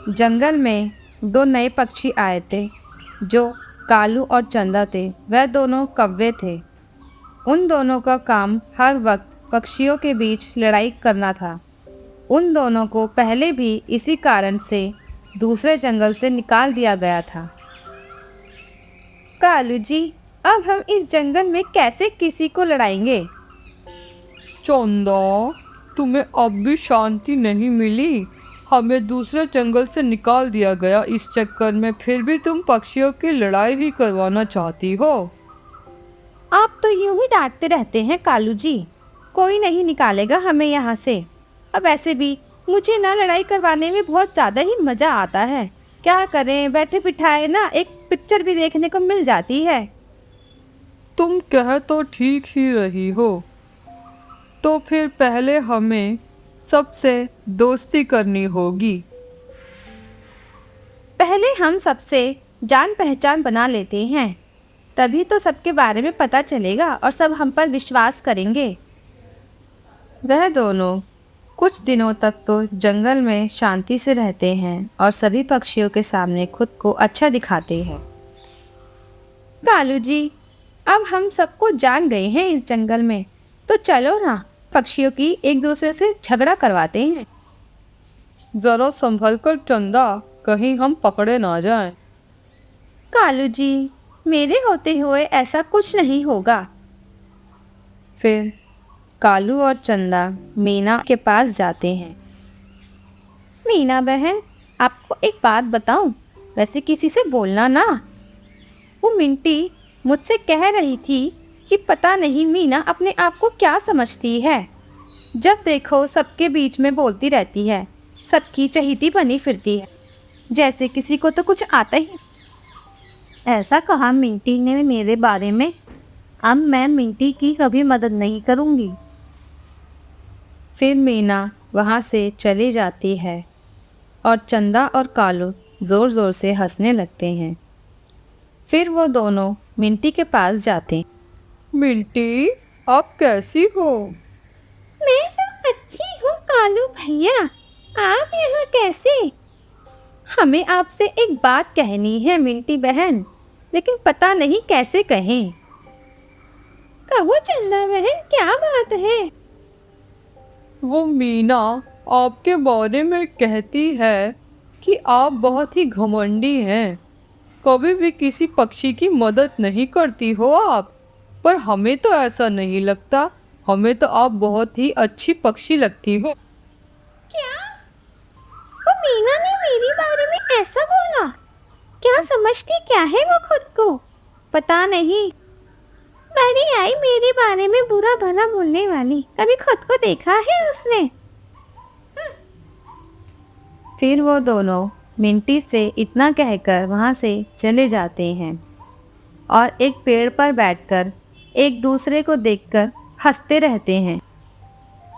जंगल में दो नए पक्षी आए थे जो कालू और चंदा थे। वह दोनों कौवे थे। उन दोनों का काम हर वक्त पक्षियों के बीच लड़ाई करना था। उन दोनों को पहले भी इसी कारण से दूसरे जंगल से निकाल दिया गया था। कालू जी, अब हम इस जंगल में कैसे किसी को लड़ाएंगे? चंदा, तुम्हें अब भी शांति नहीं मिली? हमें दूसरे जंगल से निकाल दिया गया, इस चक्कर में फिर भी तुम पक्षियों की लड़ाई ही करवाना चाहती हो। आप तो यूं ही डांटते रहते हैं कालू जी। कोई नहीं निकालेगा हमें यहाँ से। अब ऐसे भी मुझे ना लड़ाई करवाने में बहुत ज़्यादा ही मज़ा आता है। क्या करें, बैठे बिठाए ना एक पिक्चर भी देखने को मिल जाती है। तुम कह तो ठीक ही रही हो, तो फिर पहले हमें सबसे दोस्ती करनी होगी। पहले हम सबसे जान पहचान बना लेते हैं, तभी तो सबके बारे में पता चलेगा और सब हम पर विश्वास करेंगे। वह दोनों कुछ दिनों तक तो जंगल में शांति से रहते हैं और सभी पक्षियों के सामने खुद को अच्छा दिखाते हैं। कालू जी, अब हम सबको जान गए हैं इस जंगल में, तो चलो ना पक्षियों की एक दूसरे से झगड़ा करवाते हैं। जरा संभल कर चंदा, कहीं हम पकड़े ना जाएं। कालू जी, मेरे होते हुए ऐसा कुछ नहीं होगा। फिर कालू और चंदा मीना के पास जाते हैं। मीना बहन, आपको एक बात बताऊं? वैसे किसी से बोलना ना। वो मिंटी मुझसे कह रही थी कि पता नहीं मीना अपने आप को क्या समझती है। जब देखो सबके बीच में बोलती रहती है, सबकी चहेती बनी फिरती है, जैसे किसी को तो कुछ आता ही। ऐसा कहा मिंटी ने मेरे बारे में। अब मैं मिंटी की कभी मदद नहीं करूंगी। फिर मीना वहाँ से चली जाती है और चंदा और कालू ज़ोर ज़ोर से हंसने लगते हैं। फिर वो दोनों मिंटी के पास जाते हैं। मिंटी, आप कैसी हो? मैं तो अच्छी हूँ कालू भैया, आप यहाँ कैसे? हमें आपसे एक बात कहनी है मिंटी बहन, लेकिन पता नहीं कैसे कहें। कहो चंदा बहन, क्या बात है? वो मीना आपके बारे में कहती है कि आप बहुत ही घमंडी हैं, कभी भी किसी पक्षी की मदद नहीं करती हो आप। पर हमें तो ऐसा नहीं लगता, हमें तो आप बहुत ही अच्छी पक्षी लगती हो। क्या? वो मीना ने मेरे बारे में ऐसा बोला? क्या समझती क्या है वो खुद को? पता नहीं। बड़ी आई मेरे बारे में बुरा भला बोलने वाली, कभी खुद को देखा है उसने? फिर वो दोनों मिंटी से इतना कहकर वहाँ से चले जाते हैं और एक पेड़ पर बैठकर एक दूसरे को देखकर हंसते रहते हैं।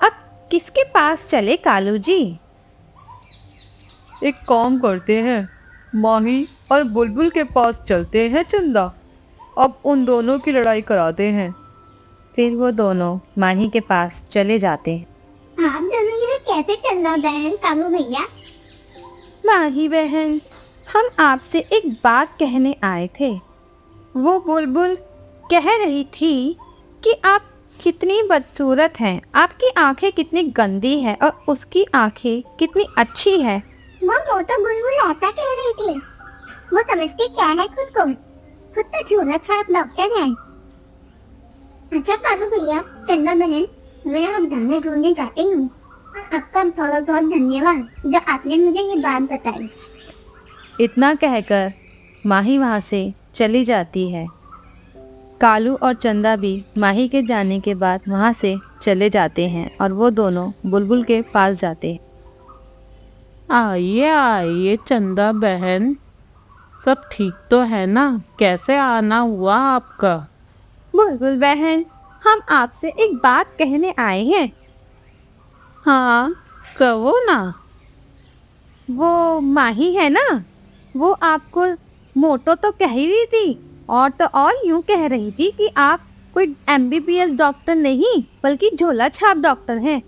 अब किसके पास चले कालू जी? एक काम करते हैं, माही और बुलबुल के पास चलते हैं चंदा। अब उन दोनों की लड़ाई कराते हैं। फिर वो दोनों माही के पास चले जाते हैं। आप दोनों यहाँ कैसे चंदा बहन, कालू भैया? माही बहन, हम आपसे एक बात कहने आए थे। वो बुलबुल कह रही थी कि आप कितनी बदसूरत हैं, आपकी आंखें कितनी गंदी हैं और उसकी आंखें कितनी अच्छी है। वो तो बुलबुल ऐसा कह रही थी। वो समझती क्या है खुद को? खुद तो झोला छाप डॉक्टर है। अच्छा कालू भैया, चंदा बहन, मैं अब धंधे ढूंढने जाती हूँ। आपका बहुत बहुत धन्यवाद जो आपने मुझे ये बात बताई। इतना कहकर माही वहाँ से चली जाती है। कालू और चंदा भी माही के जाने के बाद वहाँ से चले जाते हैं और वो दोनों बुलबुल के पास जाते हैं। आइए आइए चंदा बहन, सब ठीक तो है ना? कैसे आना हुआ आपका? बुलबुल बहन, हम आपसे एक बात कहने आए हैं। हाँ, कहो ना। वो माही है ना, वो आपको मोटो तो कह ही रही थी, और तो और यूं कह रही थी कि आप कोई MBBS डॉक्टर नहीं बल्कि झोला छाप डॉक्टर हैं।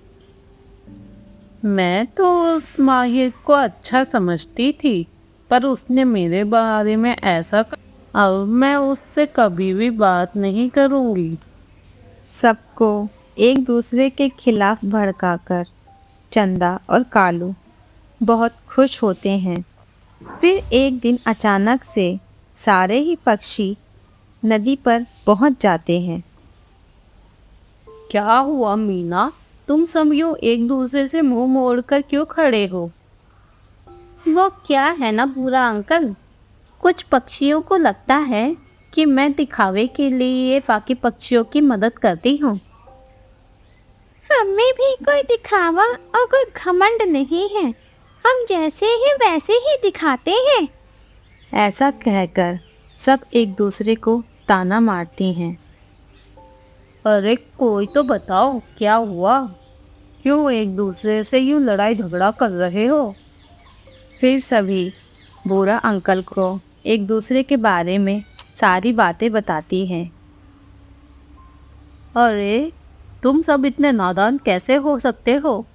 मैं तो उस माहिर को अच्छा समझती थी, पर उसने मेरे बारे में ऐसा अब मैं उससे कभी भी बात नहीं करूंगी। सबको एक दूसरे के खिलाफ भड़काकर चंदा और कालू बहुत खुश होते हैं। फिर एक दिन अचानक से सारे ही पक्षी नदी पर पहुंच जाते हैं। क्या हुआ मीना, तुम सब यूं एक दूसरे से मुंह मोड़कर क्यों खड़े हो? वो क्या है ना बुरा अंकल, कुछ पक्षियों को लगता है कि मैं दिखावे के लिए बाकी पक्षियों की मदद करती हूँ। हमें भी कोई दिखावा और कोई घमंड नहीं है, हम जैसे ही वैसे ही दिखाते हैं। ऐसा कहकर सब एक दूसरे को ताना मारती हैं। अरे कोई तो बताओ क्या हुआ, क्यों एक दूसरे से यूं लड़ाई झगड़ा कर रहे हो? फिर सभी बुरा अंकल को एक दूसरे के बारे में सारी बातें बताती हैं। अरे तुम सब इतने नादान कैसे हो सकते हो?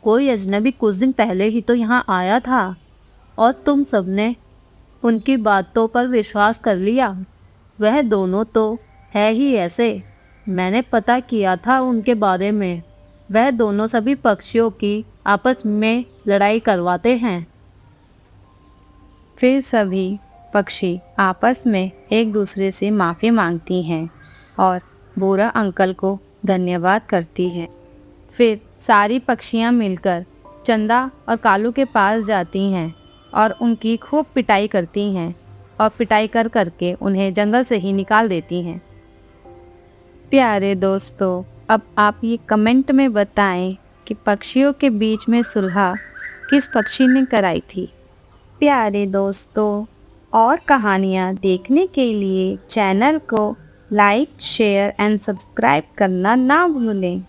कोई अजनबी कुछ दिन पहले ही तो यहाँ आया था और तुम सबने उनकी बातों पर विश्वास कर लिया। वह दोनों तो है ही ऐसे, मैंने पता किया था उनके बारे में। वह दोनों सभी पक्षियों की आपस में लड़ाई करवाते हैं। फिर सभी पक्षी आपस में एक दूसरे से माफ़ी मांगती हैं और बुरा अंकल को धन्यवाद करती है। फिर सारी पक्षियाँ मिलकर चंदा और कालू के पास जाती हैं और उनकी खूब पिटाई करती हैं और पिटाई कर करके उन्हें जंगल से ही निकाल देती हैं। प्यारे दोस्तों, अब आप ये कमेंट में बताएं कि पक्षियों के बीच में सुलह किस पक्षी ने कराई थी। प्यारे दोस्तों, और कहानियाँ देखने के लिए चैनल को लाइक, शेयर एंड सब्सक्राइब करना ना भूलें।